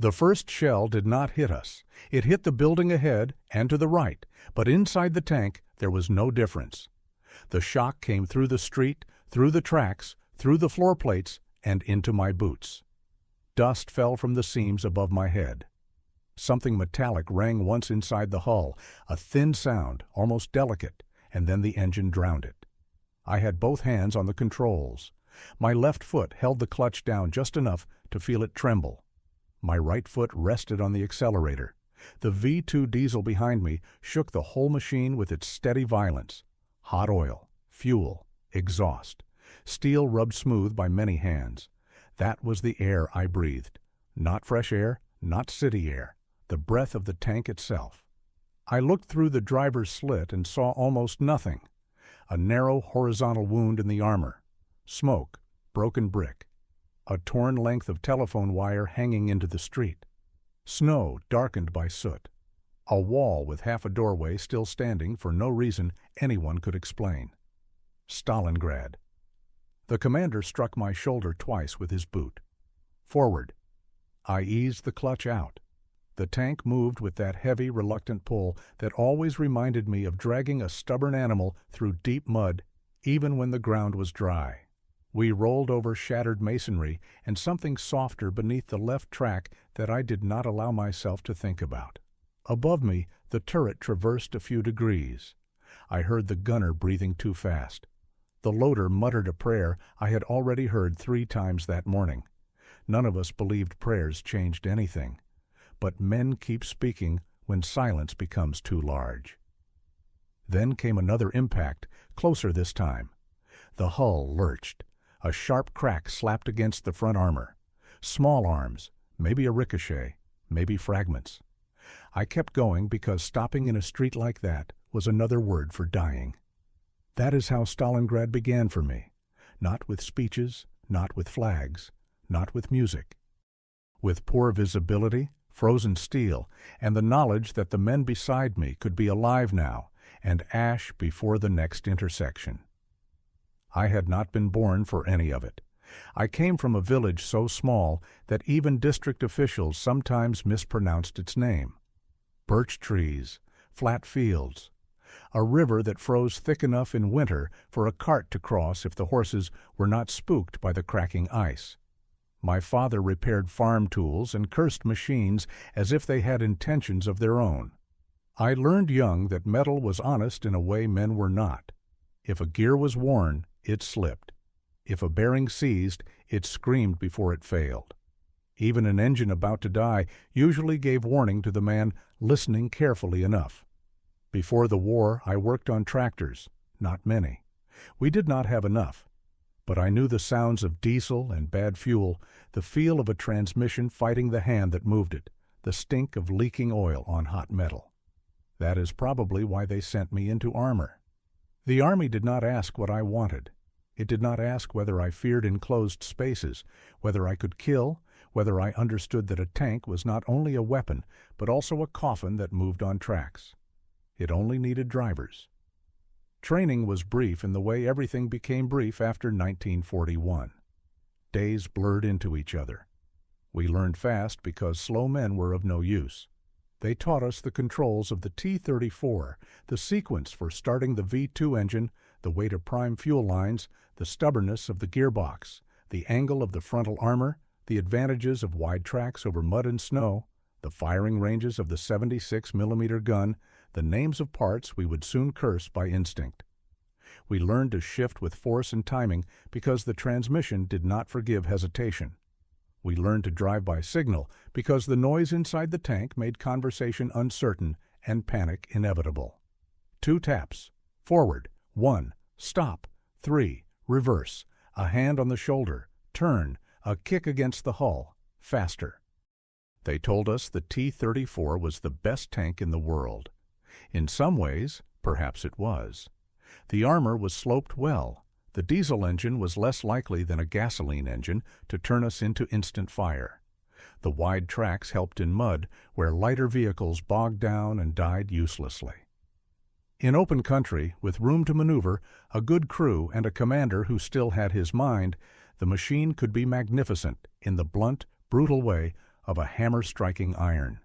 The first shell did not hit us. It hit the building ahead and to the right, but inside the tank there was no difference. The shock came through the street, through the tracks, through the floor plates, and into my boots. Dust fell from the seams above my head. Something metallic rang once inside the hull, a thin sound, almost delicate, and then the engine drowned it. I had both hands on the controls. My left foot held the clutch down just enough to feel it tremble. My right foot rested on the accelerator. The V2 diesel behind me shook the whole machine with its steady violence. Hot oil, fuel, exhaust, steel rubbed smooth by many hands. That was the air I breathed. Not fresh air, not city air, the breath of the tank itself. I looked through the driver's slit and saw almost nothing. A narrow horizontal wound in the armor. Smoke, broken brick. A torn length of telephone wire hanging into the street. Snow darkened by soot. A wall with half a doorway still standing for no reason anyone could explain. Stalingrad. The commander struck my shoulder twice with his boot. Forward. I eased the clutch out. The tank moved with that heavy, reluctant pull that always reminded me of dragging a stubborn animal through deep mud, even when the ground was dry. We rolled over shattered masonry and something softer beneath the left track that I did not allow myself to think about. Above me, the turret traversed a few degrees. I heard the gunner breathing too fast. The loader muttered a prayer I had already heard 3 times that morning. None of us believed prayers changed anything. But men keep speaking when silence becomes too large. Then came another impact, closer this time. The hull lurched. A sharp crack slapped against the front armor. Small arms, maybe a ricochet, maybe fragments. I kept going because stopping in a street like that was another word for dying. That is how Stalingrad began for me. Not with speeches, not with flags, not with music. With poor visibility, frozen steel, and the knowledge that the men beside me could be alive now, and ash before the next intersection. I had not been born for any of it. I came from a village so small that even district officials sometimes mispronounced its name. Birch trees, flat fields, a river that froze thick enough in winter for a cart to cross if the horses were not spooked by the cracking ice. My father repaired farm tools and cursed machines as if they had intentions of their own. I learned young that metal was honest in a way men were not. If a gear was worn, it slipped. If a bearing seized, it screamed before it failed. Even an engine about to die usually gave warning to the man listening carefully enough. Before the war, I worked on tractors, not many. We did not have enough. But I knew the sounds of diesel and bad fuel, the feel of a transmission fighting the hand that moved it, the stink of leaking oil on hot metal. That is probably why they sent me into armor. The Army did not ask what I wanted. It did not ask whether I feared enclosed spaces, whether I could kill, whether I understood that a tank was not only a weapon, but also a coffin that moved on tracks. It only needed drivers. Training was brief in the way everything became brief after 1941. Days blurred into each other. We learned fast because slow men were of no use. They taught us the controls of the T-34, the sequence for starting the V2 engine, the weight of prime fuel lines, the stubbornness of the gearbox, the angle of the frontal armor, the advantages of wide tracks over mud and snow, the firing ranges of the 76mm gun, the names of parts we would soon curse by instinct. We learned to shift with force and timing because the transmission did not forgive hesitation. We learned to drive by signal because the noise inside the tank made conversation uncertain and panic inevitable. 2 taps. Forward. 1. Stop. 3. Reverse. A hand on the shoulder. Turn. A kick against the hull. Faster. They told us the T-34 was the best tank in the world. In some ways, perhaps it was. The armor was sloped well. The diesel engine was less likely than a gasoline engine to turn us into instant fire. The wide tracks helped in mud, where lighter vehicles bogged down and died uselessly. In open country, with room to maneuver, a good crew, and a commander who still had his mind, the machine could be magnificent in the blunt, brutal way of a hammer striking iron.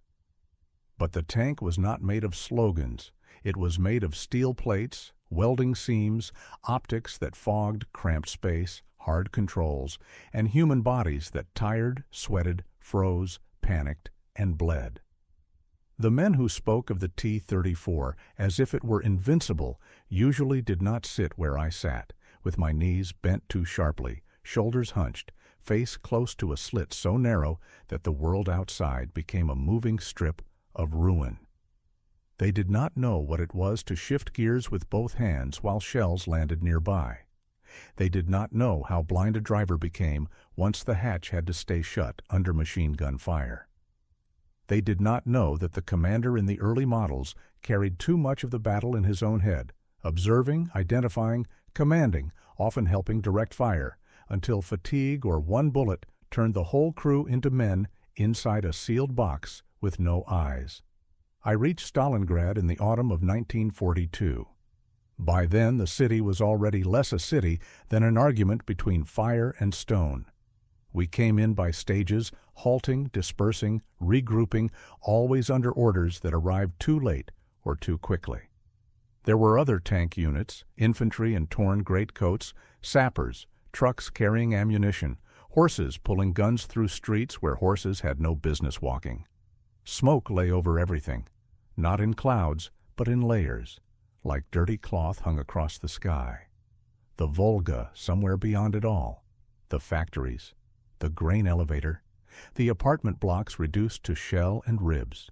But the tank was not made of slogans. It was made of steel plates, welding seams, optics that fogged cramped space, hard controls, and human bodies that tired, sweated, froze, panicked, and bled. The men who spoke of the T-34 as if it were invincible usually did not sit where I sat, with my knees bent too sharply, shoulders hunched, face close to a slit so narrow that the world outside became a moving strip of ruin. They did not know what it was to shift gears with both hands while shells landed nearby. They did not know how blind a driver became once the hatch had to stay shut under machine gun fire. They did not know that the commander in the early models carried too much of the battle in his own head, observing, identifying, commanding, often helping direct fire, until fatigue or one bullet turned the whole crew into men inside a sealed box with no eyes. I reached Stalingrad in the autumn of 1942. By then the city was already less a city than an argument between fire and stone. We came in by stages, halting, dispersing, regrouping, always under orders that arrived too late or too quickly. There were other tank units, infantry in torn greatcoats, sappers, trucks carrying ammunition, horses pulling guns through streets where horses had no business walking. Smoke lay over everything, not in clouds, but in layers, like dirty cloth hung across the sky. The Volga somewhere beyond it all, the factories, the grain elevator, the apartment blocks reduced to shell and ribs.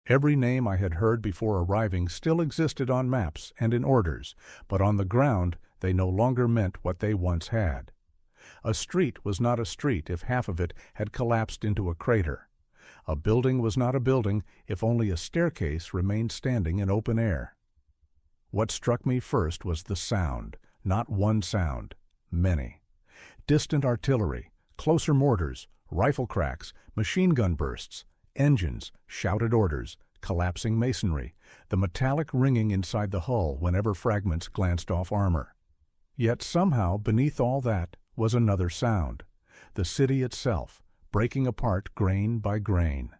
Every name I had heard before arriving still existed on maps and in orders, but on the ground they no longer meant what they once had. A street was not a street if half of it had collapsed into a crater. A building was not a building if only a staircase remained standing in open air. What struck me first was the sound, not one sound, many. Distant artillery, closer mortars, rifle cracks, machine gun bursts, engines, shouted orders, collapsing masonry, the metallic ringing inside the hull whenever fragments glanced off armor. Yet somehow beneath all that was another sound, the city itself, breaking apart grain by grain,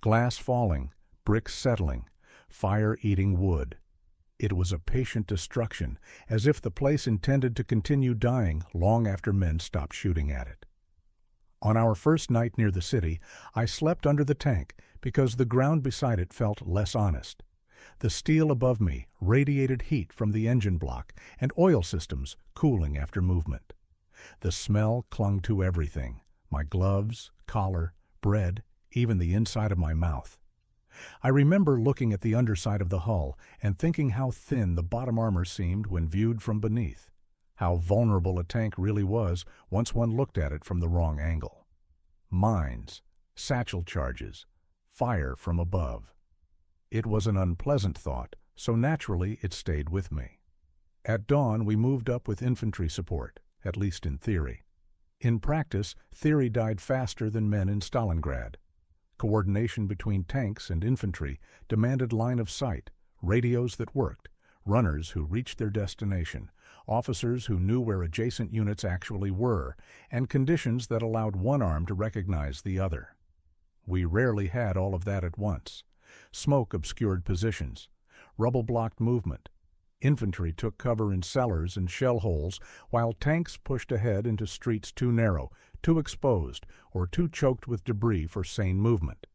glass falling, bricks settling, fire eating wood. It was a patient destruction, as if the place intended to continue dying long after men stopped shooting at it. On our first night near the city, I slept under the tank because the ground beside it felt less honest. The steel above me radiated heat from the engine block and oil systems cooling after movement. The smell clung to everything, my gloves, collar, bread, even the inside of my mouth. I remember looking at the underside of the hull and thinking how thin the bottom armor seemed when viewed from beneath, how vulnerable a tank really was once one looked at it from the wrong angle. Mines, satchel charges, fire from above. It was an unpleasant thought, so naturally it stayed with me. At dawn we moved up with infantry support, at least in theory. In practice, theory died faster than men in Stalingrad. Coordination between tanks and infantry demanded line of sight, radios that worked, runners who reached their destination, officers who knew where adjacent units actually were, and conditions that allowed one arm to recognize the other. We rarely had all of that at once. Smoke obscured positions. Rubble blocked movement. Infantry took cover in cellars and shell holes, while tanks pushed ahead into streets too narrow, too exposed, or too choked with debris for sane movement.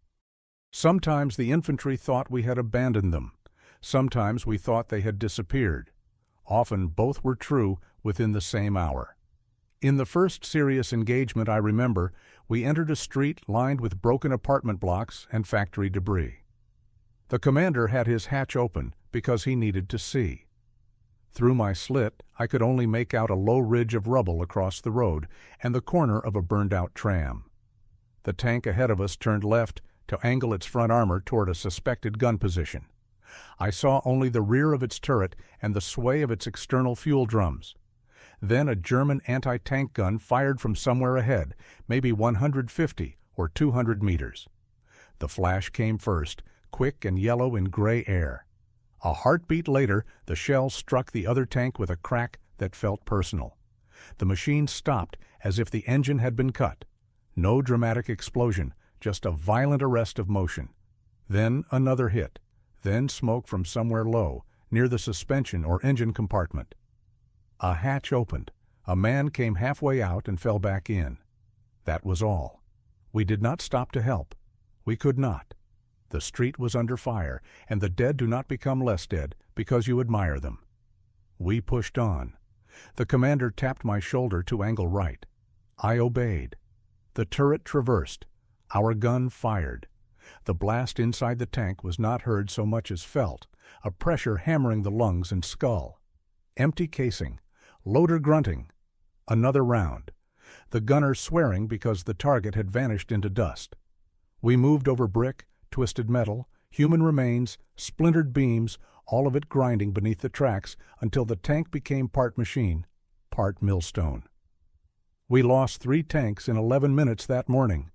Sometimes the infantry thought we had abandoned them. Sometimes we thought they had disappeared. Often both were true within the same hour. In the first serious engagement I remember, we entered a street lined with broken apartment blocks and factory debris. The commander had his hatch open because he needed to see. Through my slit, I could only make out a low ridge of rubble across the road and the corner of a burned-out tram. The tank ahead of us turned left to angle its front armor toward a suspected gun position. I saw only the rear of its turret and the sway of its external fuel drums. Then a German anti-tank gun fired from somewhere ahead, maybe 150 or 200 meters. The flash came first, quick and yellow in gray air. A heartbeat later, the shell struck the other tank with a crack that felt personal. The machine stopped as if the engine had been cut. No dramatic explosion, just a violent arrest of motion. Then another hit, then smoke from somewhere low, near the suspension or engine compartment. A hatch opened. A man came halfway out and fell back in. That was all. We did not stop to help. We could not. The street was under fire, and the dead do not become less dead because you admire them. We pushed on. The commander tapped my shoulder to angle right. I obeyed. The turret traversed. Our gun fired. The blast inside the tank was not heard so much as felt, a pressure hammering the lungs and skull. Empty casing. Loader grunting. Another round. The gunner swearing because the target had vanished into dust. We moved over brick, twisted metal, human remains, splintered beams, all of it grinding beneath the tracks until the tank became part machine, part millstone. We lost 3 tanks in 11 minutes that morning.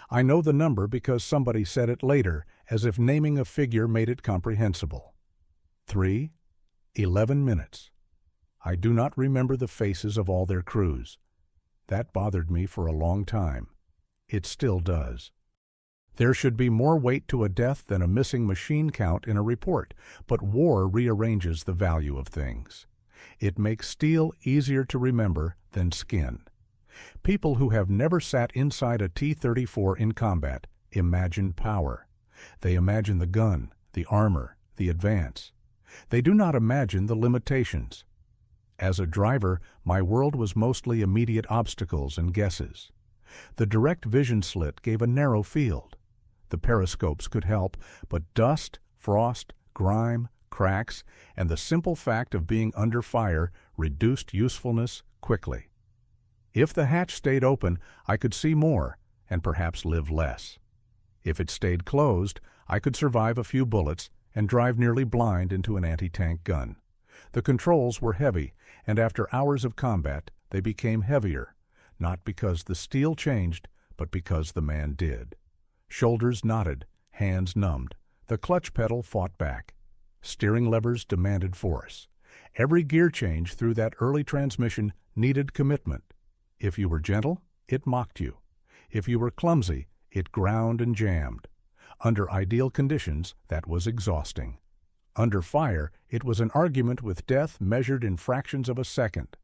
I know the number because somebody said it later, as if naming a figure made it comprehensible. 3, 11 minutes. I do not remember the faces of all their crews. That bothered me for a long time. It still does. There should be more weight to a death than a missing machine count in a report, but war rearranges the value of things. It makes steel easier to remember than skin. People who have never sat inside a T-34 in combat imagine power. They imagine the gun, the armor, the advance. They do not imagine the limitations. As a driver, my world was mostly immediate obstacles and guesses. The direct vision slit gave a narrow field. The periscopes could help, but dust, frost, grime, cracks, and the simple fact of being under fire reduced usefulness quickly. If the hatch stayed open, I could see more and perhaps live less. If it stayed closed, I could survive a few bullets and drive nearly blind into an anti-tank gun. The controls were heavy, and after hours of combat, they became heavier, not because the steel changed, but because the man did. Shoulders knotted, hands numbed. The clutch pedal fought back. Steering levers demanded force. Every gear change through that early transmission needed commitment. If you were gentle, it mocked you. If you were clumsy, it ground and jammed. Under ideal conditions, that was exhausting. Under fire, it was an argument with death measured in fractions of a second.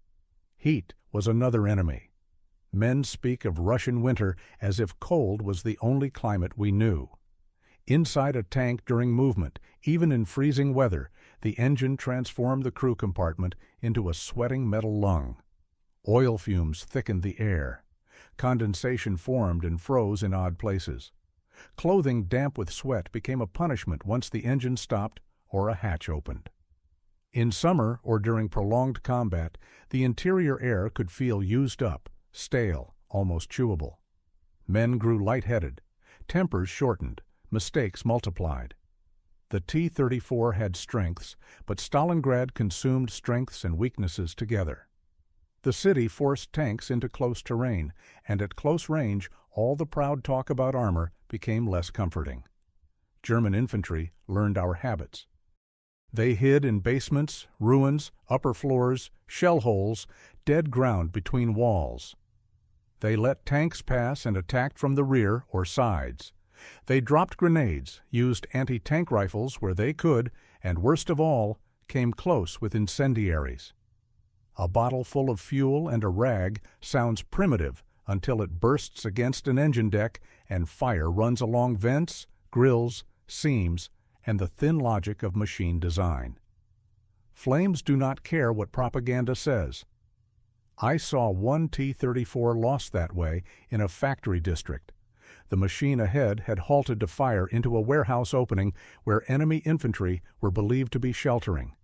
Heat was another enemy. Men speak of Russian winter as if cold was the only climate we knew. Inside a tank during movement, even in freezing weather, the engine transformed the crew compartment into a sweating metal lung. Oil fumes thickened the air. Condensation formed and froze in odd places. Clothing damp with sweat became a punishment once the engine stopped or a hatch opened. In summer or during prolonged combat, the interior air could feel used up, stale, almost chewable. Men grew lightheaded. Tempers shortened. Mistakes multiplied. The T-34 had strengths, but Stalingrad consumed strengths and weaknesses together. The city forced tanks into close terrain, and at close range, all the proud talk about armor became less comforting. German infantry learned our habits. They hid in basements, ruins, upper floors, shell holes, dead ground between walls. They let tanks pass and attacked from the rear or sides. They dropped grenades, used anti-tank rifles where they could, and worst of all, came close with incendiaries. A bottle full of fuel and a rag sounds primitive until it bursts against an engine deck and fire runs along vents, grills, seams, and the thin logic of machine design. Flames do not care what propaganda says. I saw one T-34 lost that way in a factory district. The machine ahead had halted to fire into a warehouse opening where enemy infantry were believed to be sheltering.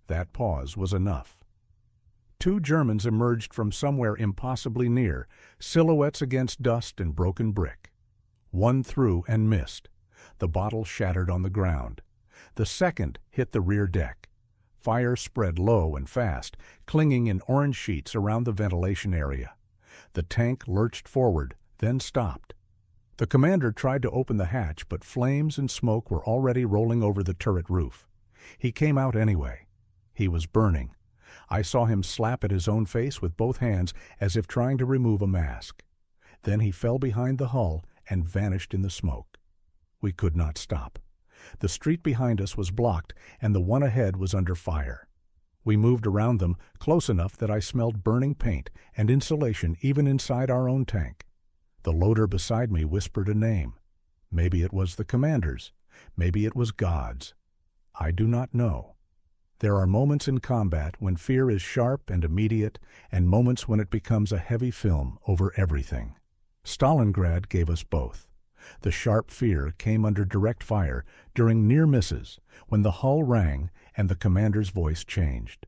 That pause was enough. 2 Germans emerged from somewhere impossibly near, silhouettes against dust and broken brick. One threw and missed. The bottle shattered on the ground. The second hit the rear deck. Fire spread low and fast, clinging in orange sheets around the ventilation area. The tank lurched forward, then stopped. The commander tried to open the hatch, but flames and smoke were already rolling over the turret roof. He came out anyway. He was burning. I saw him slap at his own face with both hands as if trying to remove a mask. Then he fell behind the hull and vanished in the smoke. We could not stop. The street behind us was blocked, and the one ahead was under fire. We moved around them close enough that I smelled burning paint and insulation even inside our own tank. The loader beside me whispered a name. Maybe it was the commander's. Maybe it was God's. I do not know. There are moments in combat when fear is sharp and immediate, and moments when it becomes a heavy film over everything. Stalingrad gave us both. The sharp fear came under direct fire during near misses, when the hull rang and the commander's voice changed.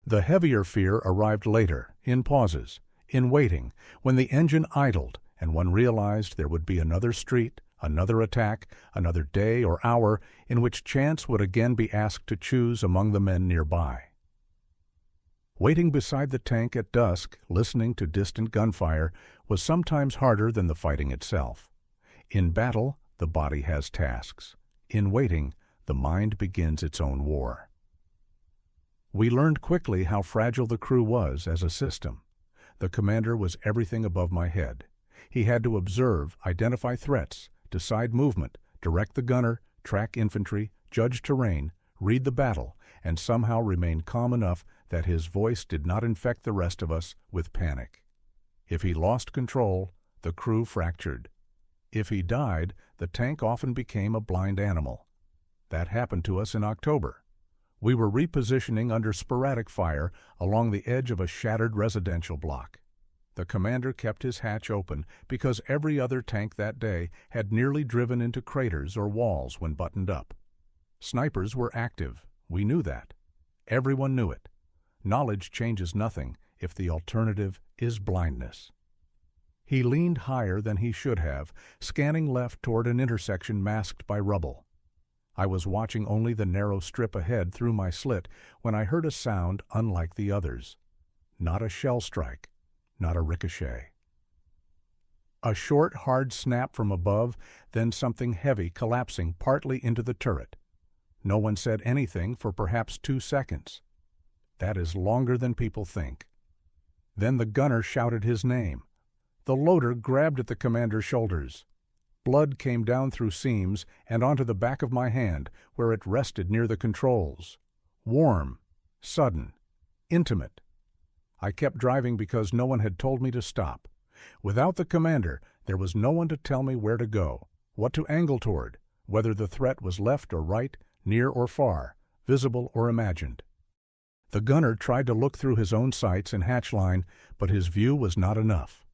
The heavier fear arrived later, in pauses, in waiting, when the engine idled and one realized there would be another street, another attack, another day or hour in which chance would again be asked to choose among the men nearby. Waiting beside the tank at dusk, listening to distant gunfire, was sometimes harder than the fighting itself. In battle, the body has tasks. In waiting, the mind begins its own war. We learned quickly how fragile the crew was as a system. The commander was everything above my head. He had to observe, identify threats, decide movement, direct the gunner, track infantry, judge terrain, read the battle, and somehow remain calm enough that his voice did not infect the rest of us with panic. If he lost control, the crew fractured. If he died, the tank often became a blind animal. That happened to us in October. We were repositioning under sporadic fire along the edge of a shattered residential block. The commander kept his hatch open because every other tank that day had nearly driven into craters or walls when buttoned up. Snipers were active. We knew that. Everyone knew it. Knowledge changes nothing if the alternative is blindness. He leaned higher than he should have, scanning left toward an intersection masked by rubble. I was watching only the narrow strip ahead through my slit when I heard a sound unlike the others. Not a shell strike, not a ricochet. A short, hard snap from above, then something heavy collapsing partly into the turret. No one said anything for perhaps 2 seconds. That is longer than people think. Then the gunner shouted his name. The loader grabbed at the commander's shoulders. Blood came down through seams and onto the back of my hand, where it rested near the controls. Warm, sudden, intimate. I kept driving because no one had told me to stop. Without the commander, there was no one to tell me where to go, what to angle toward, whether the threat was left or right, near or far, visible or imagined. The gunner tried to look through his own sights and hatch line, but his view was not enough.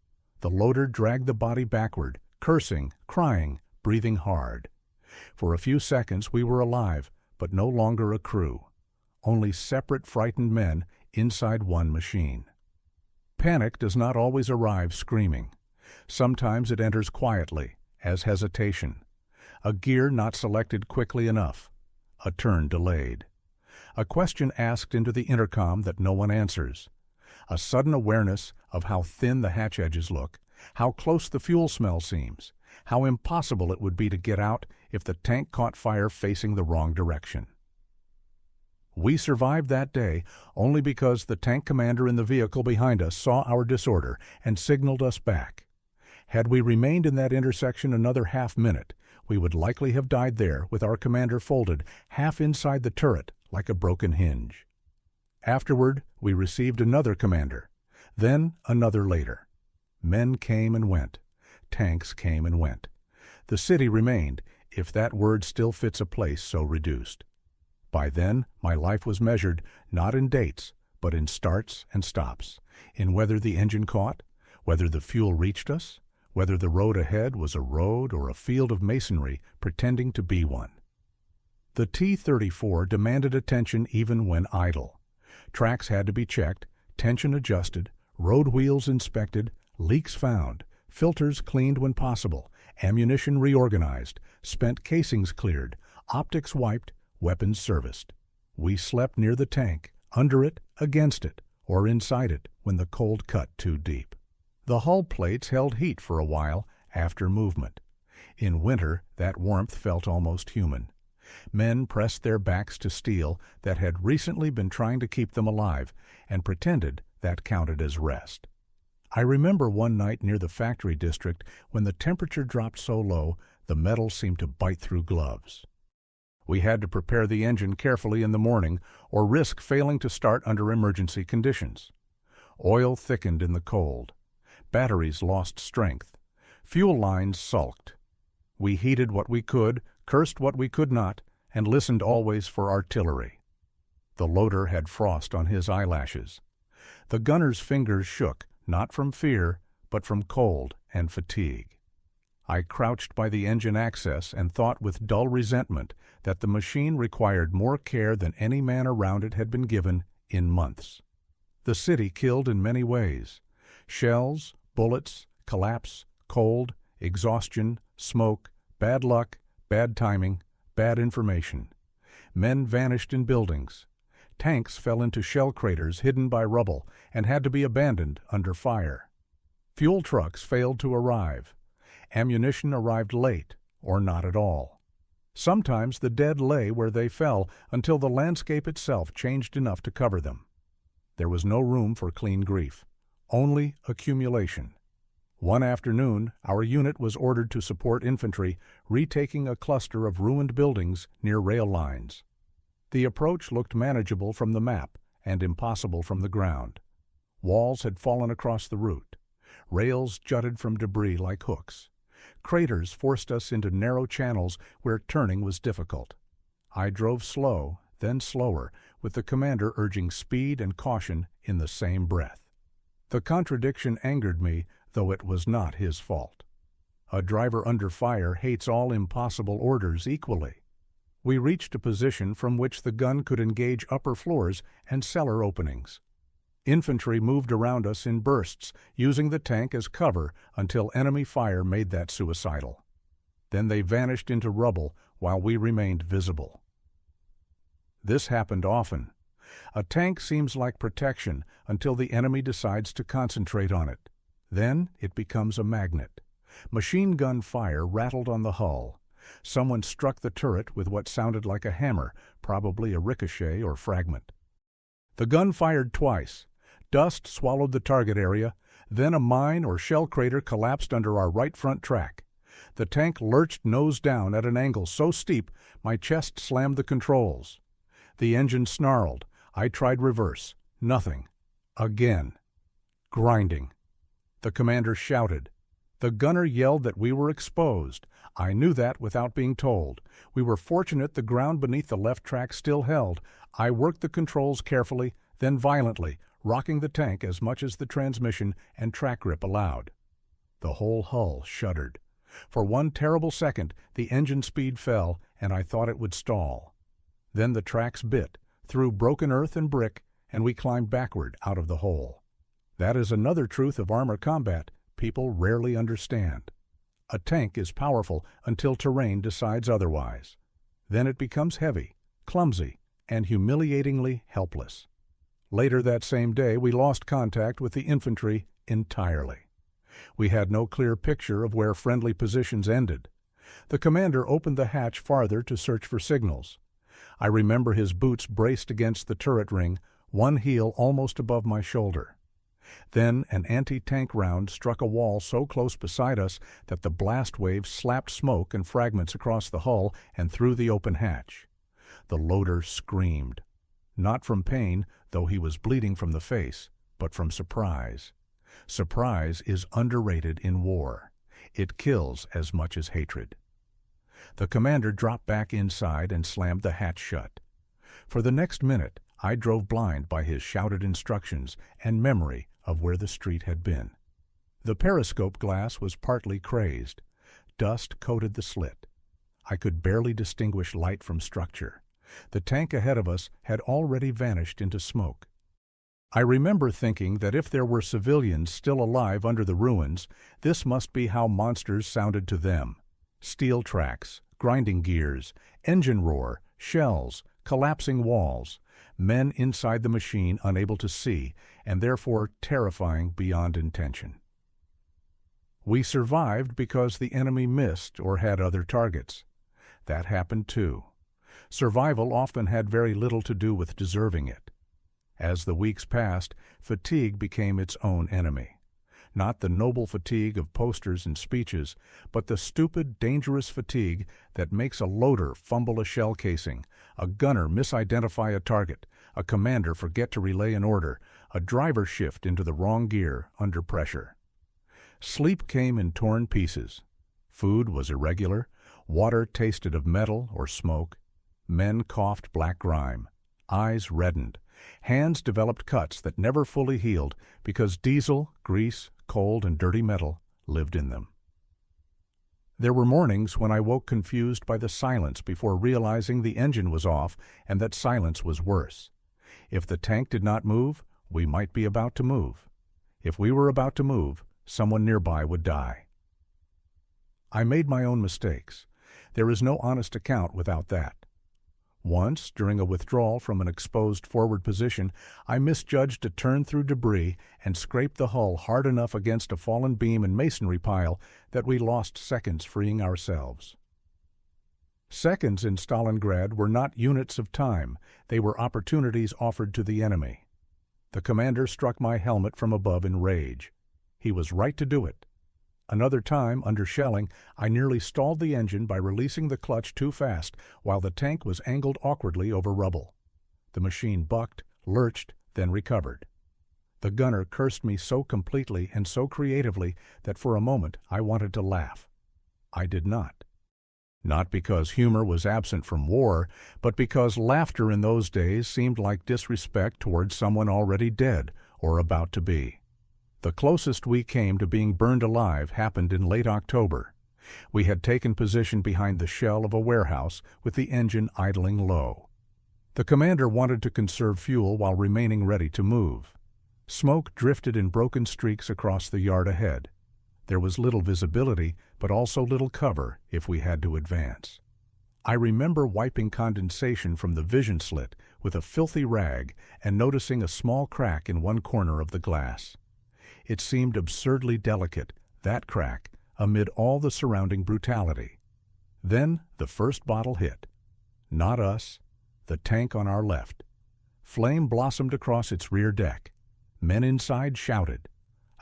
The loader dragged the body backward, cursing, crying, breathing hard. For a few seconds we were alive, but no longer a crew. Only separate frightened men inside one machine. Panic does not always arrive screaming. Sometimes it enters quietly, as hesitation. A gear not selected quickly enough. A turn delayed. A question asked into the intercom that no one answers. A sudden awareness of how thin the hatch edges look, how close the fuel smell seems, how impossible it would be to get out if the tank caught fire facing the wrong direction. We survived that day only because the tank commander in the vehicle behind us saw our disorder and signaled us back. Had we remained in that intersection another half-minute, we would likely have died there with our commander folded half inside the turret like a broken hinge. Afterward, we received another commander, then another later. Men came and went. Tanks came and went. The city remained, if that word still fits a place so reduced. By then, my life was measured not in dates, but in starts and stops, in whether the engine caught, whether the fuel reached us, whether the road ahead was a road or a field of masonry pretending to be one. The T-34 demanded attention even when idle. Tracks had to be checked, tension adjusted, road wheels inspected, leaks found, filters cleaned when possible, ammunition reorganized, spent casings cleared, optics wiped, weapons serviced. We slept near the tank, under it, against it, or inside it when the cold cut too deep. The hull plates held heat for a while after movement. In winter, that warmth felt almost human. Men pressed their backs to steel that had recently been trying to keep them alive and pretended that counted as rest. I remember one night near the factory district when the temperature dropped so low the metal seemed to bite through gloves. We had to prepare the engine carefully in the morning or risk failing to start under emergency conditions. Oil thickened in the cold. Batteries lost strength. Fuel lines sulked. We heated what we could, cursed what we could not, and listened always for artillery. The loader had frost on his eyelashes. The gunner's fingers shook, not from fear, but from cold and fatigue. I crouched by the engine access and thought with dull resentment that the machine required more care than any man around it had been given in months. The city killed in many ways. Shells, bullets, collapse, cold, exhaustion, smoke, bad luck, bad timing, bad information. Men vanished in buildings. Tanks fell into shell craters hidden by rubble and had to be abandoned under fire. Fuel trucks failed to arrive. Ammunition arrived late or not at all. Sometimes the dead lay where they fell until the landscape itself changed enough to cover them. There was no room for clean grief, only accumulation. One afternoon, our unit was ordered to support infantry retaking a cluster of ruined buildings near rail lines. The approach looked manageable from the map and impossible from the ground. Walls had fallen across the route. Rails jutted from debris like hooks. Craters forced us into narrow channels where turning was difficult. I drove slow, then slower, with the commander urging speed and caution in the same breath. The contradiction angered me, though it was not his fault. A driver under fire hates all impossible orders equally. We reached a position from which the gun could engage upper floors and cellar openings. Infantry moved around us in bursts, using the tank as cover until enemy fire made that suicidal. Then they vanished into rubble while we remained visible. This happened often. A tank seems like protection until the enemy decides to concentrate on it. Then it becomes a magnet. Machine gun fire rattled on the hull. Someone struck the turret with what sounded like a hammer, probably a ricochet or fragment. The gun fired twice. Dust swallowed the target area, then a mine or shell crater collapsed under our right front track. The tank lurched nose down at an angle so steep my chest slammed the controls. The engine snarled. I tried reverse. Nothing. Again. Grinding. The commander shouted. The gunner yelled that we were exposed. I knew that without being told. We were fortunate the ground beneath the left track still held. I worked the controls carefully, then violently, rocking the tank as much as the transmission and track grip allowed. The whole hull shuddered. For one terrible second, the engine speed fell, and I thought it would stall. Then the tracks bit, through broken earth and brick, and we climbed backward out of the hole. That is another truth of armor combat people rarely understand. A tank is powerful until terrain decides otherwise. Then it becomes heavy, clumsy, and humiliatingly helpless. Later that same day, we lost contact with the infantry entirely. We had no clear picture of where friendly positions ended. The commander opened the hatch farther to search for signals. I remember his boots braced against the turret ring, one heel almost above my shoulder. Then an anti-tank round struck a wall so close beside us that the blast wave slapped smoke and fragments across the hull and through the open hatch. The loader screamed. Not from pain, though he was bleeding from the face, but from surprise. Surprise is underrated in war. It kills as much as hatred. The commander dropped back inside and slammed the hatch shut. For the next minute, I drove blind by his shouted instructions and memory of where the street had been. The periscope glass was partly crazed. Dust coated the slit. I could barely distinguish light from structure. The tank ahead of us had already vanished into smoke. I remember thinking that if there were civilians still alive under the ruins, this must be how monsters sounded to them. Steel tracks, grinding gears, engine roar, shells, collapsing walls, men inside the machine unable to see, and therefore terrifying beyond intention. We survived because the enemy missed or had other targets. That happened too. Survival often had very little to do with deserving it. As the weeks passed, fatigue became its own enemy. not the noble fatigue of posters and speeches, but the stupid, dangerous fatigue that makes a loader fumble a shell casing, a gunner misidentify a target, a commander forget to relay an order, a driver shift into the wrong gear under pressure. Sleep came in torn pieces. Food was irregular. Water tasted of metal or smoke. Men coughed black grime. Eyes reddened. Hands developed cuts that never fully healed because diesel, grease, cold, and dirty metal lived in them. There were mornings when I woke confused by the silence before realizing the engine was off and that silence was worse. If the tank did not move, we might be about to move. If we were about to move, someone nearby would die. I made my own mistakes. There is no honest account without that. Once, during a withdrawal from an exposed forward position, I misjudged a turn through debris and scraped the hull hard enough against a fallen beam and masonry pile that we lost seconds freeing ourselves. Seconds in Stalingrad were not units of time, they were opportunities offered to the enemy. The commander struck my helmet from above in rage. He was right to do it. Another time, under shelling, I nearly stalled the engine by releasing the clutch too fast while the tank was angled awkwardly over rubble. The machine bucked, lurched, then recovered. The gunner cursed me so completely and so creatively that for a moment I wanted to laugh. I did not. Not because humor was absent from war, but because laughter in those days seemed like disrespect towards someone already dead or about to be. The closest we came to being burned alive happened in late October. We had taken position behind the shell of a warehouse with the engine idling low. The commander wanted to conserve fuel while remaining ready to move. Smoke drifted in broken streaks across the yard ahead. There was little visibility, but also little cover if we had to advance. I remember wiping condensation from the vision slit with a filthy rag and noticing a small crack in one corner of the glass. It seemed absurdly delicate, that crack, amid all the surrounding brutality. Then the first bottle hit. Not us, the tank on our left. Flame blossomed across its rear deck. Men inside shouted.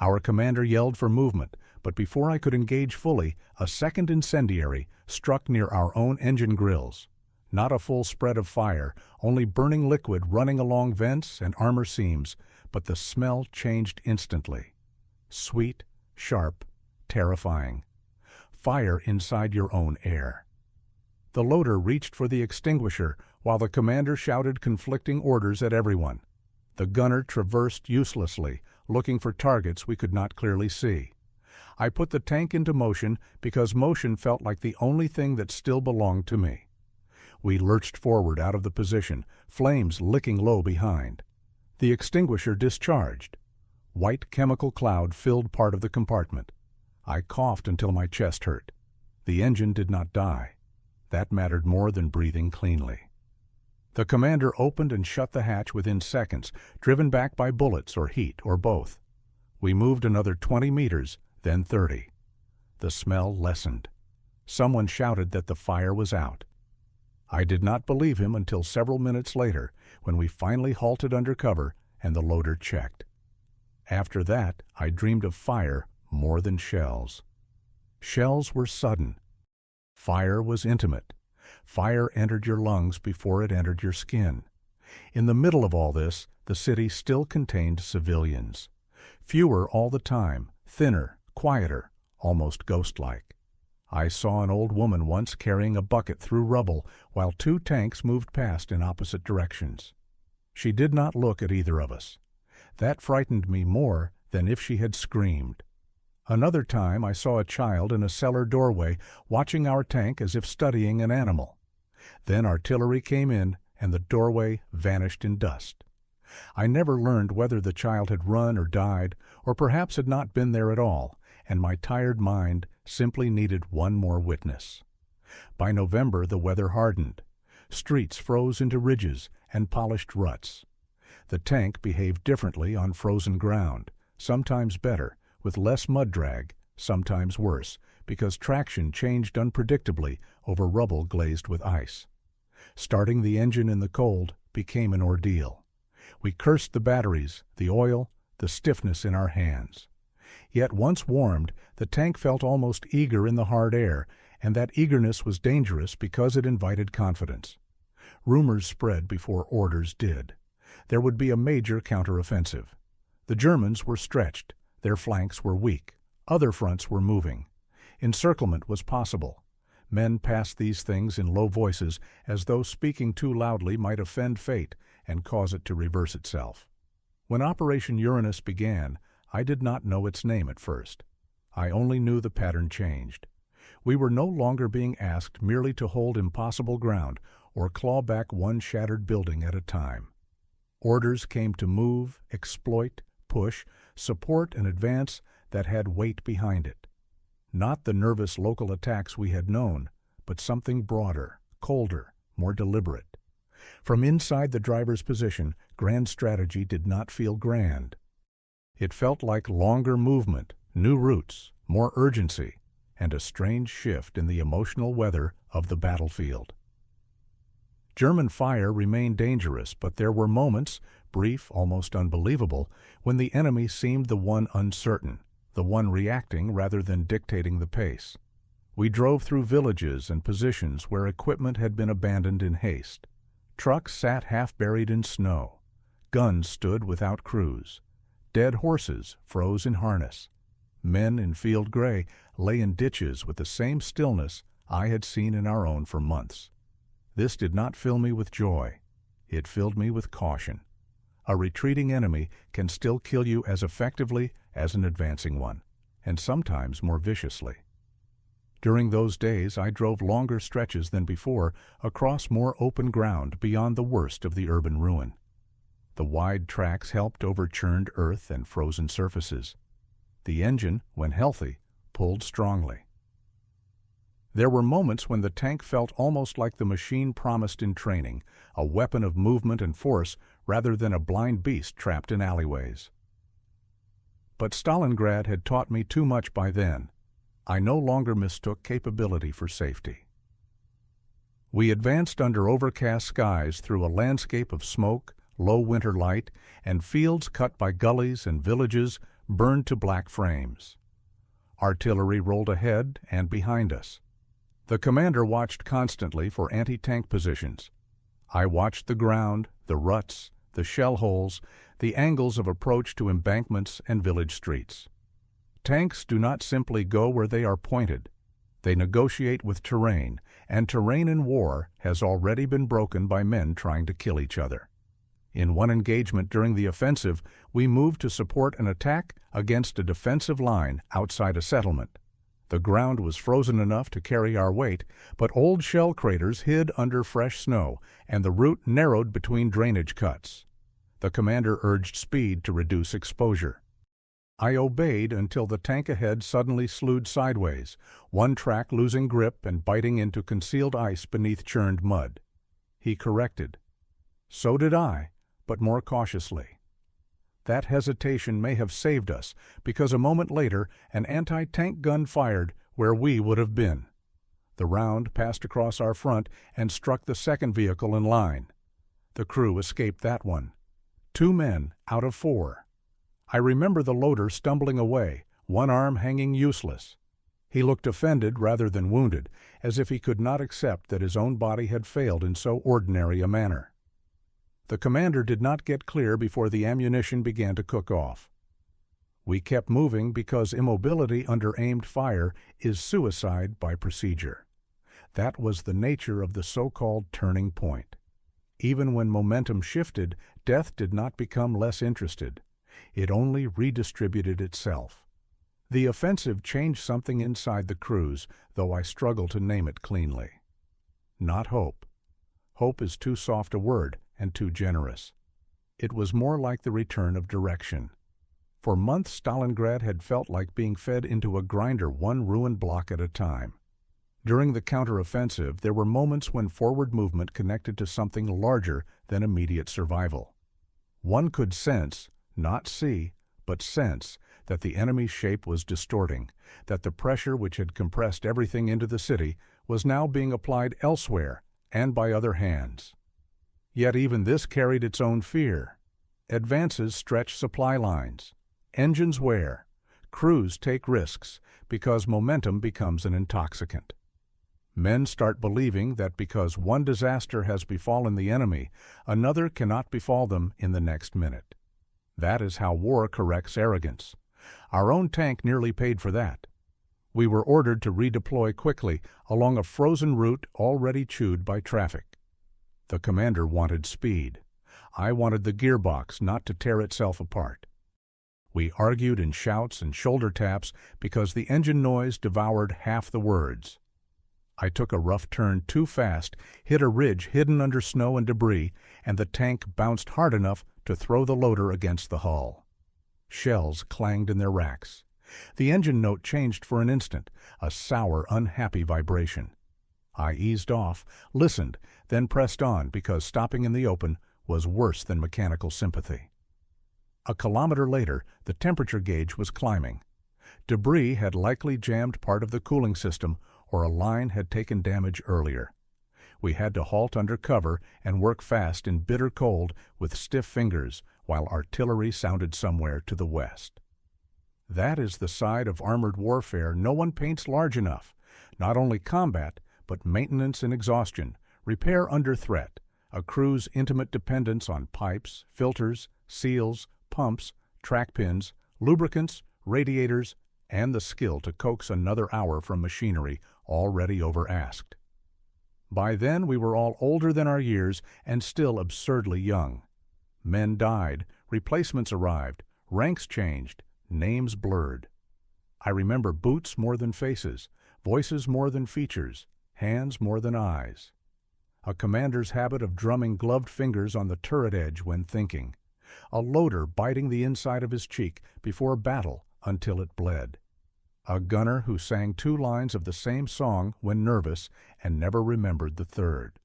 Our commander yelled for movement, but before I could engage fully, a second incendiary struck near our own engine grills. Not a full spread of fire, only burning liquid running along vents and armor seams, but the smell changed instantly. Sweet, sharp, terrifying. Fire inside your own air. The loader reached for the extinguisher while the commander shouted conflicting orders at everyone. The gunner traversed uselessly, looking for targets we could not clearly see. I put the tank into motion because motion felt like the only thing that still belonged to me. We lurched forward out of the position, flames licking low behind. The extinguisher discharged. White chemical cloud filled part of the compartment. I coughed until my chest hurt. The engine did not die. That mattered more than breathing cleanly. The commander opened and shut the hatch within seconds, driven back by bullets or heat or both. We moved another 20 meters, then 30. The smell lessened. Someone shouted that the fire was out. I did not believe him until several minutes later, when we finally halted under cover and the loader checked. After that, I dreamed of fire more than shells. Shells were sudden. Fire was intimate. Fire entered your lungs before it entered your skin. In the middle of all this, the city still contained civilians. Fewer all the time, thinner, quieter, almost ghost-like. I saw an old woman once carrying a bucket through rubble while 2 tanks moved past in opposite directions. She did not look at either of us. That frightened me more than if she had screamed. Another time I saw a child in a cellar doorway watching our tank as if studying an animal. Then artillery came in and the doorway vanished in dust. I never learned whether the child had run or died, or perhaps had not been there at all, and my tired mind simply needed one more witness. By November the weather hardened. Streets froze into ridges and polished ruts. The tank behaved differently on frozen ground, sometimes better, with less mud drag, sometimes worse, because traction changed unpredictably over rubble glazed with ice. Starting the engine in the cold became an ordeal. We cursed the batteries, the oil, the stiffness in our hands. Yet once warmed, the tank felt almost eager in the hard air, and that eagerness was dangerous because it invited confidence. Rumors spread before orders did. There would be a major counteroffensive. The Germans were stretched, their flanks were weak, other fronts were moving. Encirclement was possible. Men passed these things in low voices as though speaking too loudly might offend fate and cause it to reverse itself. When Operation Uranus began, I did not know its name at first. I only knew the pattern changed. We were no longer being asked merely to hold impossible ground or claw back one shattered building at a time. Orders came to move, exploit, push, support an advance that had weight behind it. Not the nervous local attacks we had known, but something broader, colder, more deliberate. From inside the driver's position, grand strategy did not feel grand. It felt like longer movement, new routes, more urgency, and a strange shift in the emotional weather of the battlefield. German fire remained dangerous, but there were moments, brief, almost unbelievable, when the enemy seemed the one uncertain, the one reacting rather than dictating the pace. We drove through villages and positions where equipment had been abandoned in haste. Trucks sat half buried in snow. Guns stood without crews. Dead horses froze in harness. Men in field gray lay in ditches with the same stillness I had seen in our own for months. This did not fill me with joy. It filled me with caution. A retreating enemy can still kill you as effectively as an advancing one, and sometimes more viciously. During those days I drove longer stretches than before across more open ground beyond the worst of the urban ruin. The wide tracks helped over churned earth and frozen surfaces. The engine, when healthy, pulled strongly. There were moments when the tank felt almost like the machine promised in training, a weapon of movement and force rather than a blind beast trapped in alleyways. But Stalingrad had taught me too much by then. I no longer mistook capability for safety. We advanced under overcast skies through a landscape of smoke, low winter light, and fields cut by gullies and villages burned to black frames. Artillery rolled ahead and behind us. The commander watched constantly for anti-tank positions. I watched the ground, the ruts, the shell holes, the angles of approach to embankments and village streets. Tanks do not simply go where they are pointed. They negotiate with terrain, and terrain in war has already been broken by men trying to kill each other. In one engagement during the offensive, we moved to support an attack against a defensive line outside a settlement. The ground was frozen enough to carry our weight, but old shell craters hid under fresh snow, and the route narrowed between drainage cuts. The commander urged speed to reduce exposure. I obeyed until the tank ahead suddenly slewed sideways, one track losing grip and biting into concealed ice beneath churned mud. He corrected. So did I, but more cautiously. That hesitation may have saved us, because a moment later an anti-tank gun fired where we would have been. The round passed across our front and struck the second vehicle in line. The crew escaped that one. 2 men out of 4. I remember the loader stumbling away, one arm hanging useless. He looked offended rather than wounded, as if he could not accept that his own body had failed in so ordinary a manner. The commander did not get clear before the ammunition began to cook off. We kept moving because immobility under aimed fire is suicide by procedure. That was the nature of the so-called turning point. Even when momentum shifted, death did not become less interested. It only redistributed itself. The offensive changed something inside the crews, though I struggle to name it cleanly. Not hope. Hope is too soft a word and too generous. It was more like the return of direction. For months Stalingrad had felt like being fed into a grinder, one ruined block at a time. During the counteroffensive, there were moments when forward movement connected to something larger than immediate survival. One could sense, not see, but sense, that the enemy's shape was distorting, that the pressure which had compressed everything into the city was now being applied elsewhere and by other hands. Yet even this carried its own fear. Advances stretch supply lines. Engines wear. Crews take risks because momentum becomes an intoxicant. Men start believing that because one disaster has befallen the enemy, another cannot befall them in the next minute. That is how war corrects arrogance. Our own tank nearly paid for that. We were ordered to redeploy quickly along a frozen route already chewed by traffic. The commander wanted speed. I wanted the gearbox not to tear itself apart. We argued in shouts and shoulder taps because the engine noise devoured half the words. I took a rough turn too fast, hit a ridge hidden under snow and debris, and the tank bounced hard enough to throw the loader against the hull. Shells clanged in their racks. The engine note changed for an instant, a sour, unhappy vibration. I eased off, listened, then pressed on because stopping in the open was worse than mechanical sympathy. A kilometer later, the temperature gauge was climbing. Debris had likely jammed part of the cooling system, or a line had taken damage earlier. We had to halt under cover and work fast in bitter cold with stiff fingers while artillery sounded somewhere to the west. That is the side of armored warfare no one paints large enough. Not only combat, but maintenance and exhaustion, repair under threat, a crew's intimate dependence on pipes, filters, seals, pumps, track pins, lubricants, radiators, and the skill to coax another hour from machinery already over-asked. By then we were all older than our years and still absurdly young. Men died, replacements arrived, ranks changed, names blurred. I remember boots more than faces, voices more than features, hands more than eyes. A commander's habit of drumming gloved fingers on the turret edge when thinking. A loader biting the inside of his cheek before battle until it bled. A gunner who sang 2 lines of the same song when nervous and never remembered the third.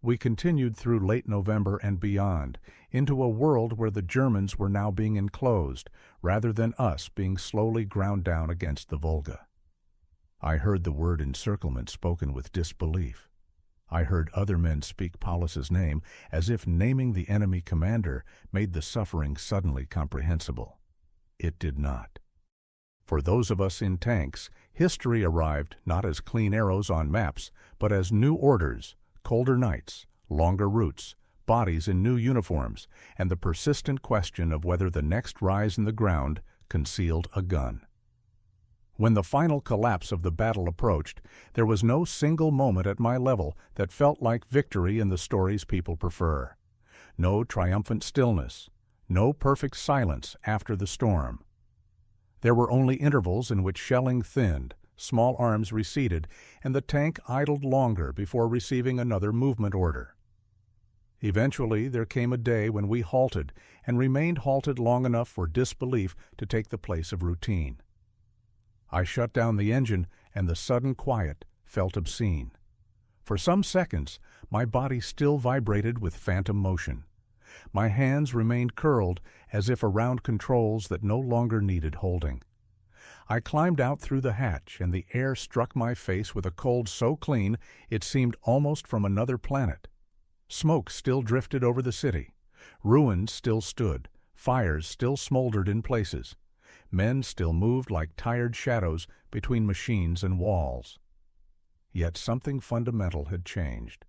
We continued through late November and beyond, into a world where the Germans were now being enclosed, rather than us being slowly ground down against the Volga. I heard the word encirclement spoken with disbelief. I heard other men speak Paulus's name as if naming the enemy commander made the suffering suddenly comprehensible. It did not. For those of us in tanks, history arrived not as clean arrows on maps, but as new orders, colder nights, longer routes, bodies in new uniforms, and the persistent question of whether the next rise in the ground concealed a gun. When the final collapse of the battle approached, there was no single moment at my level that felt like victory in the stories people prefer. No triumphant stillness, no perfect silence after the storm. There were only intervals in which shelling thinned, small arms receded, and the tank idled longer before receiving another movement order. Eventually, there came a day when we halted and remained halted long enough for disbelief to take the place of routine. I shut down the engine, and the sudden quiet felt obscene. For some seconds, my body still vibrated with phantom motion. My hands remained curled as if around controls that no longer needed holding. I climbed out through the hatch, and the air struck my face with a cold so clean it seemed almost from another planet. Smoke still drifted over the city. Ruins still stood. Fires still smoldered in places. Men still moved like tired shadows between machines and walls. Yet something fundamental had changed.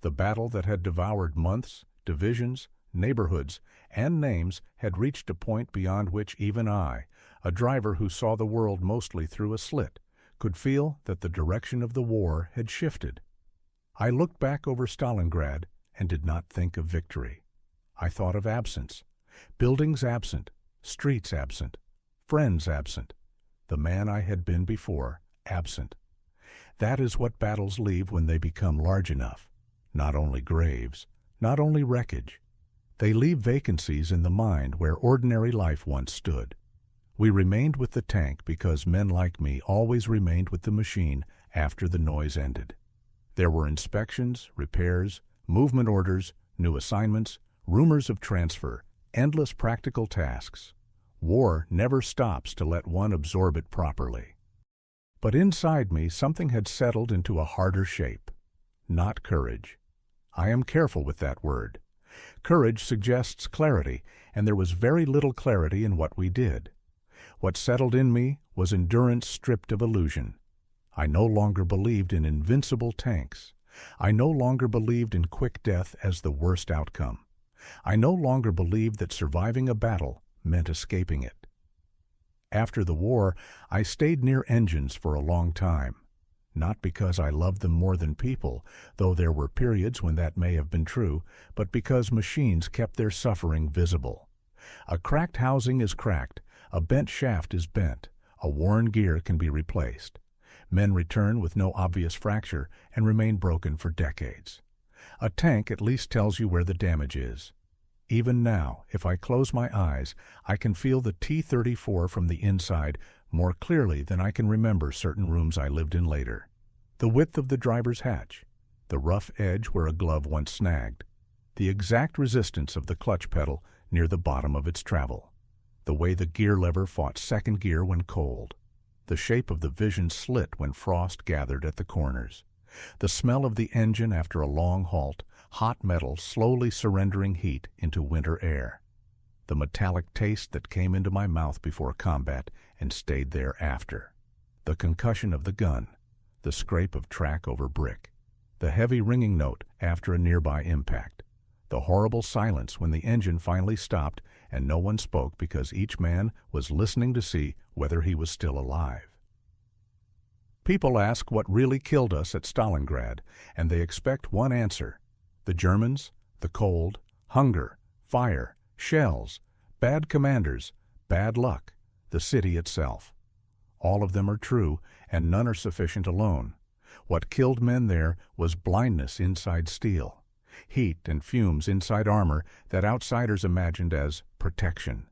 The battle that had devoured months, divisions, neighborhoods, and names had reached a point beyond which even I, a driver who saw the world mostly through a slit, could feel that the direction of the war had shifted. I looked back over Stalingrad and did not think of victory. I thought of absence. Buildings absent, streets absent, friends absent, the man I had been before absent. That is what battles leave when they become large enough. Not only graves, not only wreckage. They leave vacancies in the mind where ordinary life once stood. We remained with the tank because men like me always remained with the machine after the noise ended. There were inspections, repairs, movement orders, new assignments, rumors of transfer, endless practical tasks. War never stops to let one absorb it properly. But inside me something had settled into a harder shape. Not courage. I am careful with that word. Courage suggests clarity, and there was very little clarity in what we did. What settled in me was endurance stripped of illusion. I no longer believed in invincible tanks. I no longer believed in quick death as the worst outcome. I no longer believed that surviving a battle meant escaping it. After the war, I stayed near engines for a long time. Not because I loved them more than people, though there were periods when that may have been true, but because machines kept their suffering visible. A cracked housing is cracked, a bent shaft is bent, a worn gear can be replaced. Men return with no obvious fracture and remain broken for decades. A tank at least tells you where the damage is. Even now, if I close my eyes, I can feel the T-34 from the inside more clearly than I can remember certain rooms I lived in later. The width of the driver's hatch, the rough edge where a glove once snagged, the exact resistance of the clutch pedal near the bottom of its travel, the way the gear lever fought second gear when cold, the shape of the vision slit when frost gathered at the corners, the smell of the engine after a long halt, hot metal slowly surrendering heat into winter air, the metallic taste that came into my mouth before combat and stayed there after, the concussion of the gun, the scrape of track over brick, the heavy ringing note after a nearby impact, the horrible silence when the engine finally stopped and no one spoke because each man was listening to see whether he was still alive. People ask what really killed us at Stalingrad, and they expect one answer: the Germans, the cold, hunger, fire, shells, bad commanders, bad luck, the city itself. All of them are true, and none are sufficient alone. What killed men there was blindness inside steel, heat and fumes inside armor that outsiders imagined as protection,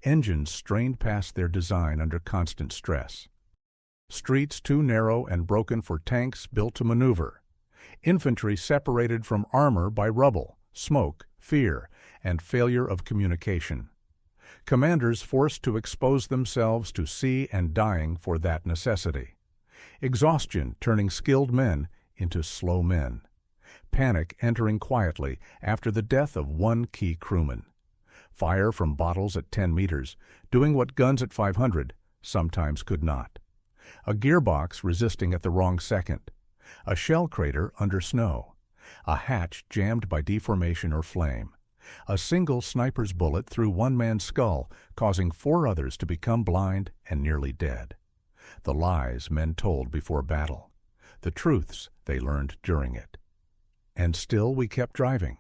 engines strained past their design under constant stress, streets too narrow and broken for tanks built to maneuver, infantry separated from armor by rubble, smoke, fear, and failure of communication, commanders forced to expose themselves to sea and dying for that necessity, exhaustion turning skilled men into slow men, panic entering quietly after the death of one key crewman, fire from bottles at 10 meters, doing what guns at 500 sometimes could not, a gearbox resisting at the wrong second, a shell crater under snow, a hatch jammed by deformation or flame, a single sniper's bullet through one man's skull, causing 4 others to become blind and nearly dead, the lies men told before battle, the truths they learned during it. And still we kept driving.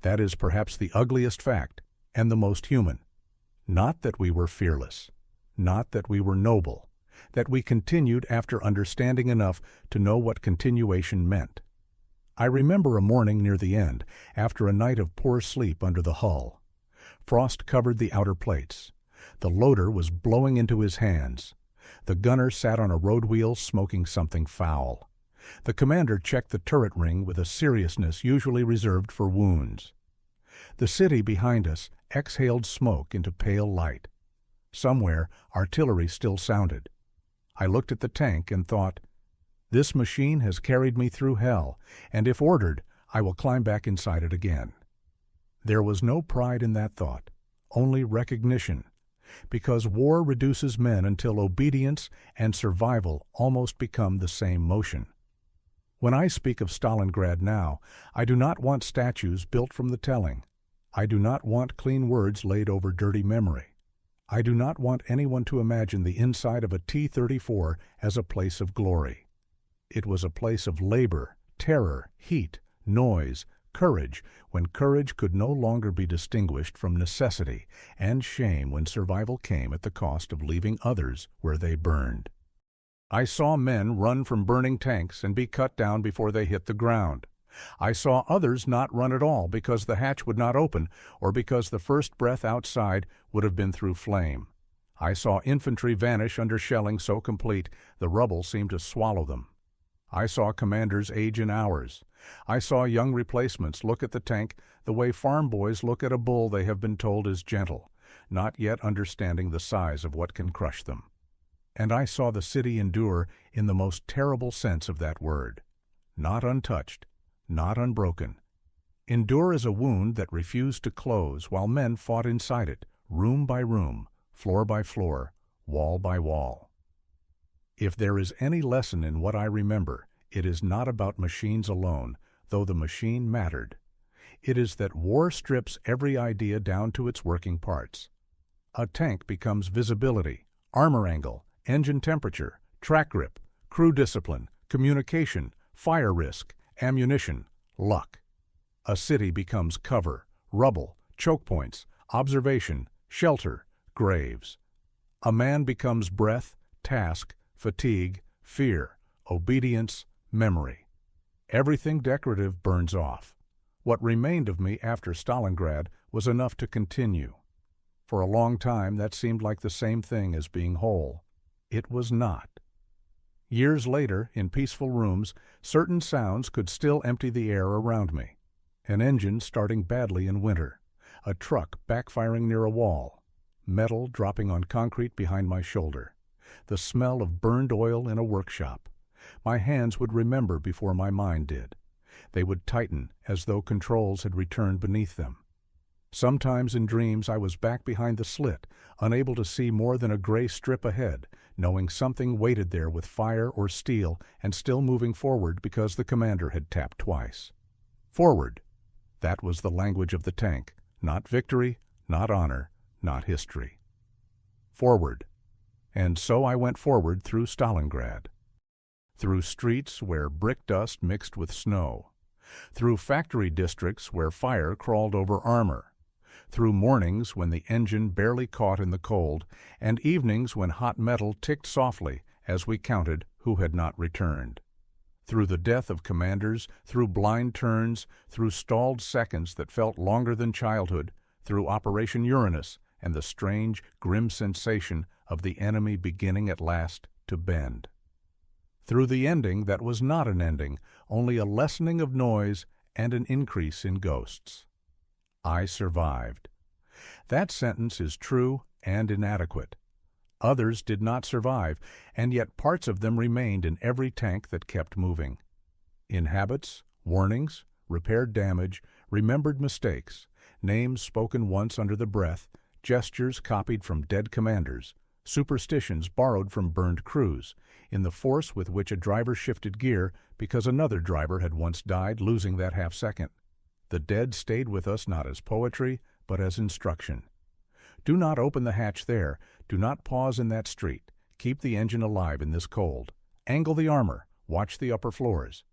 That is perhaps the ugliest fact, and the most human. Not that we were fearless, not that we were noble, that we continued after understanding enough to know what continuation meant. I remember a morning near the end, after a night of poor sleep under the hull. Frost covered the outer plates. The loader was blowing into his hands. The gunner sat on a road wheel smoking something foul. The commander checked the turret ring with a seriousness usually reserved for wounds. The city behind us exhaled smoke into pale light. Somewhere, artillery still sounded. I looked at the tank and thought, this machine has carried me through hell, and if ordered, I will climb back inside it again. There was no pride in that thought, only recognition, because war reduces men until obedience and survival almost become the same motion. When I speak of Stalingrad now, I do not want statues built from the telling. I do not want clean words laid over dirty memory. I do not want anyone to imagine the inside of a T-34 as a place of glory. It was a place of labor, terror, heat, noise, courage, when courage could no longer be distinguished from necessity, and shame when survival came at the cost of leaving others where they burned. I saw men run from burning tanks and be cut down before they hit the ground. I saw others not run at all because the hatch would not open or because the first breath outside would have been through flame. I saw infantry vanish under shelling so complete the rubble seemed to swallow them. I saw commanders age in hours. I saw young replacements look at the tank the way farm boys look at a bull they have been told is gentle, not yet understanding the size of what can crush them. And I saw the city endure in the most terrible sense of that word. Not untouched, not unbroken. Endure as a wound that refused to close while men fought inside it, room by room, floor by floor, wall by wall. If there is any lesson in what I remember, it is not about machines alone, though the machine mattered. It is that war strips every idea down to its working parts. A tank becomes visibility, armor angle, engine temperature, track grip, crew discipline, communication, fire risk, ammunition, luck. A city becomes cover, rubble, choke points, observation, shelter, graves. A man becomes breath, task, fatigue, fear, obedience, memory. Everything decorative burns off. What remained of me after Stalingrad was enough to continue. For a long time that seemed like the same thing as being whole. It was not. Years later, in peaceful rooms, certain sounds could still empty the air around me. An engine starting badly in winter, a truck backfiring near a wall, metal dropping on concrete behind my shoulder, the smell of burned oil in a workshop. My hands would remember before my mind did. They would tighten as though controls had returned beneath them. Sometimes in dreams I was back behind the slit, unable to see more than a gray strip ahead, knowing something waited there with fire or steel and still moving forward because the commander had tapped twice. Forward. That was the language of the tank, not victory, not honor, not history. Forward. And so I went forward through Stalingrad. Through streets where brick dust mixed with snow. Through factory districts where fire crawled over armor. Through mornings when the engine barely caught in the cold, and evenings when hot metal ticked softly as we counted who had not returned. Through the death of commanders, through blind turns, through stalled seconds that felt longer than childhood, through Operation Uranus and the strange, grim sensation of the enemy beginning at last to bend. Through the ending that was not an ending, only a lessening of noise and an increase in ghosts. I survived. That sentence is true and inadequate. Others did not survive, and yet parts of them remained in every tank that kept moving. In habits, warnings, repaired damage, remembered mistakes, names spoken once under the breath, gestures copied from dead commanders, superstitions borrowed from burned crews, in the force with which a driver shifted gear because another driver had once died losing that half-second. The dead stayed with us not as poetry, but as instruction. Do not open the hatch there. Do not pause in that street. Keep the engine alive in this cold. Angle the armor. Watch the upper floors.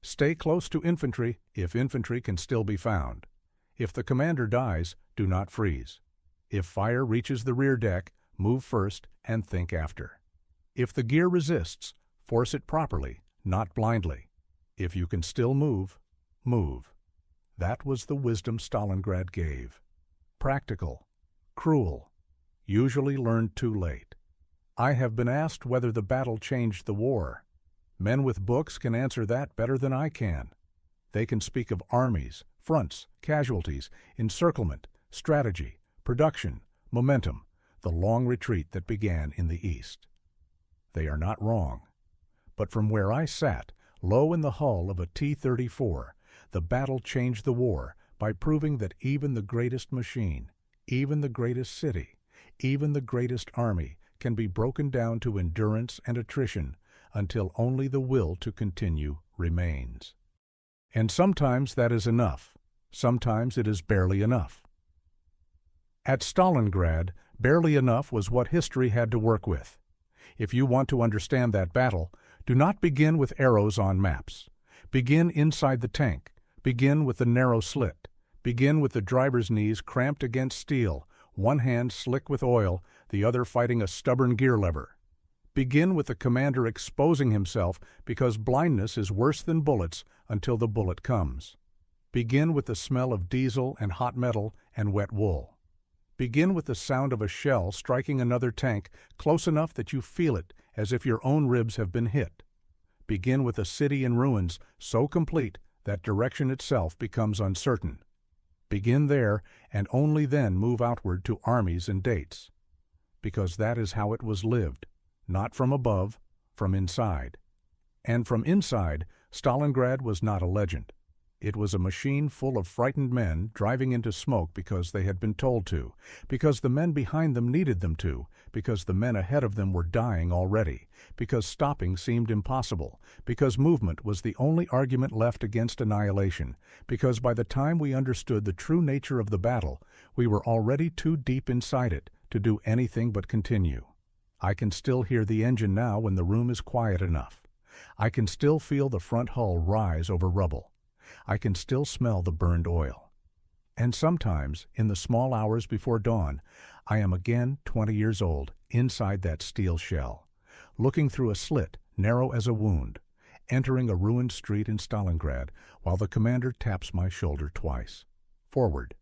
Stay close to infantry if infantry can still be found. If the commander dies, do not freeze. If fire reaches the rear deck, move first and think after. If the gear resists, force it properly, not blindly. If you can still move, move. That was the wisdom Stalingrad gave. Practical, cruel, usually learned too late. I have been asked whether the battle changed the war. Men with books can answer that better than I can. They can speak of armies, fronts, casualties, encirclement, strategy, production, momentum, the long retreat that began in the east. They are not wrong. But from where I sat, low in the hull of a T-34, the battle changed the war by proving that even the greatest machine, even the greatest city, even the greatest army can be broken down to endurance and attrition until only the will to continue remains. And sometimes that is enough. Sometimes it is barely enough. At Stalingrad, barely enough was what history had to work with. If you want to understand that battle, do not begin with arrows on maps. Begin inside the tank. Begin with the narrow slit. Begin with the driver's knees cramped against steel, one hand slick with oil, the other fighting a stubborn gear lever. Begin with the commander exposing himself because blindness is worse than bullets until the bullet comes. Begin with the smell of diesel and hot metal and wet wool. Begin with the sound of a shell striking another tank close enough that you feel it as if your own ribs have been hit. Begin with a city in ruins so complete that direction itself becomes uncertain. Begin there and only then move outward to armies and dates. Because that is how it was lived, not from above, from inside. And from inside, Stalingrad was not a legend. It was a machine full of frightened men driving into smoke because they had been told to, because the men behind them needed them to, because the men ahead of them were dying already, because stopping seemed impossible, because movement was the only argument left against annihilation, because by the time we understood the true nature of the battle, we were already too deep inside it to do anything but continue. I can still hear the engine now when the room is quiet enough. I can still feel the front hull rise over rubble. I can still smell the burned oil. And sometimes, in the small hours before dawn, I am again 20 years old, inside that steel shell, looking through a slit narrow as a wound, entering a ruined street in Stalingrad while the commander taps my shoulder twice. Forward.